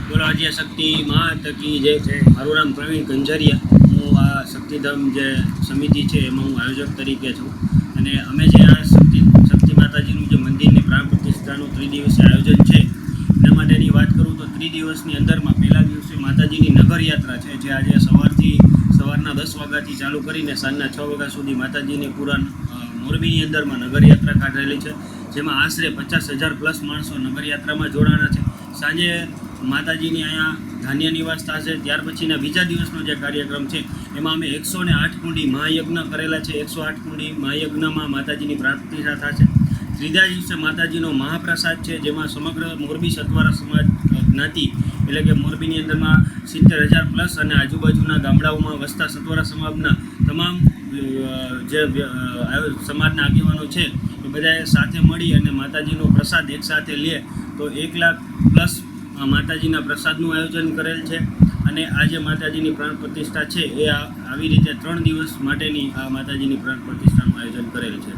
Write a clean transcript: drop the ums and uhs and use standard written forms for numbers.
બોલો આદ્ય શક્તિ માત કી જય છે। મારું નામ પ્રવીણ કંજરિયા। હું આ શક્તિધામ જે સમિતિ છે એમાં હું આયોજક તરીકે છું અને અમે જે આ શક્તિ માતાજીનું જે મંદિરની પ્રાણ પ્રતિષ્ઠાનું ત્રિદિવસીય આયોજન છે એના માટેની વાત કરું તો ત્રિદિવસની અંદરમાં પહેલા દિવસે માતાજીની નગરયાત્રા છે જે આજે સવારના 10 વાગ્યાથી ચાલુ કરીને સાંજના 6 વાગ્યા સુધી માતાજીની પૂરા મોરબીની અંદરમાં નગરયાત્રા કાઢેલી છે, જેમાં આશરે 50,000 પ્લસ માણસો નગરયાત્રામાં જોડાણા છે। સાંજે માતાજીની અહીંયા ધાન્ય નિવાસ થશે। ત્યાર પછીના બીજા દિવસનો જે કાર્યક્રમ છે એમાં અમે 108 કુંડી મહાયજ્ઞ કરેલા છે। 108 કુંડી મહાયજ્ઞમાં માતાજીની પ્રાણ પ્રતિષ્ઠા થશે। ત્રીજા દિવસે માતાજીનો મહાપ્રસાદ છે જેમાં સમગ્ર મોરબી સતવારા સમાજ જ્ઞાતિ એટલે કે મોરબીની અંદરમાં 70,000 પ્લસ અને આજુબાજુના ગામડાઓમાં વસતા સતવારા સમાજના તમામ જે સમાજના આગેવાનો છે એ બધાએ સાથે મળી અને માતાજીનો પ્રસાદ એકસાથે લે તો 1 લાખ પ્લસ માતાજીના પ્રસાદનું આયોજન કરેલ છે। અને આ જે માતાજીની પ્રાણ પ્રતિષ્ઠા છે એ આવી રીતે 3 દિવસ માટેની આ માતાજીની પ્રાણ પ્રતિષ્ઠાનું આયોજન કરેલ છે।